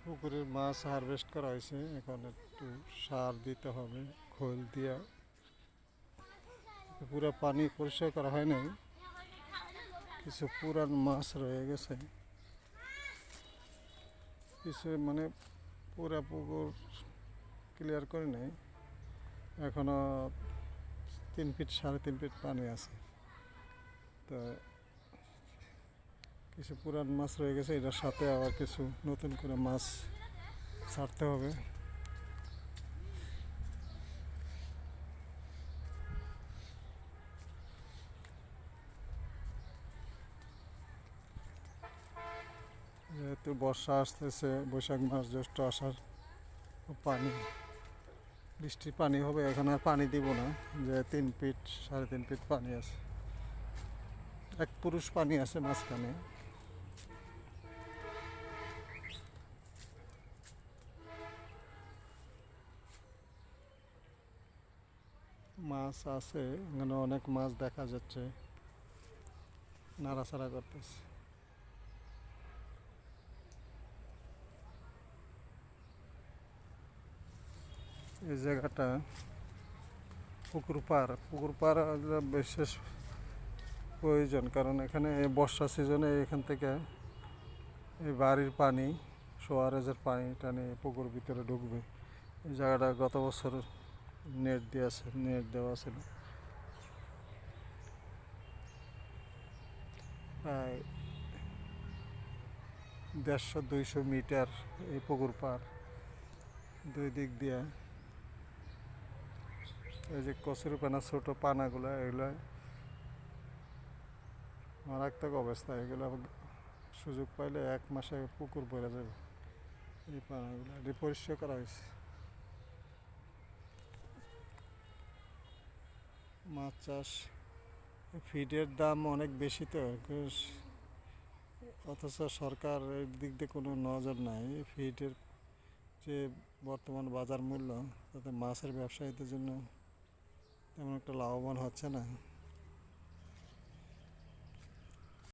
পুকুরের মাছ হারভেস্ট করা হয়েছে, এখন একটু সার দিতে হবে খোল দিয়া। পুরো পানি পরিষ্কার করা হয় নাই, কিছু পুরান মাছ রয়ে গেছে, কিছু মানে পুরা পুকুর ক্লিয়ার করে নাই। এখনো 3 ফিট 3.5 ফিট পানি আছে, তো কিছু পুরান মাছ রয়ে গেছে, এটার সাথে আবার কিছু নতুন করে মাছ ছাড়তে হবে। যেহেতু বর্ষা আসতেছে, বৈশাখ মাস জ্যৈষ্ঠ আষাঢ়, পানি বৃষ্টির পানি হবে। এখন আর পানি দিব না, যে 3 ফিট 3.5 ফিট পানি আছে, এক পুরুষ পানি আছে মাঝখানে। মাছ আছে এখানে, অনেক মাছ দেখা যাচ্ছে, নাড়াচাড়া করতেছে। এই জায়গাটা পুকুর পাড় হলো বিশেষ প্রয়োজন, কারণ এখানে এই বর্ষা সিজনে এখান থেকে এই বাড়ির পানি, সোয়ারেজের পানি টানি পুকুর ভিতরে ঢুকবে। এই জায়গাটা গত বছর নেট দেওয়া ছিল। প্রায় 150-200 মিটার এই পুকুর পাড়, দুই দিক দিয়ে এই যে কচুরিপানা ছোট পানাগুলো, এগুলো মারাত্মক অবস্থা। এগুলো সুযোগ পাইলে 1 মাসে পুকুর ভরে যাবে। এই পানাগুলো পরিষ্কার করা হয়েছে। মাছ চাষ, ফিডের দাম অনেক বেশি, তো অথচ সরকার এর দিক দিয়ে কোনো নজর নাই। ফিডের যে বর্তমান বাজার মূল্য, তাতে মাছের ব্যবসায়ীদের জন্য তেমন একটা লাভবান হচ্ছে না।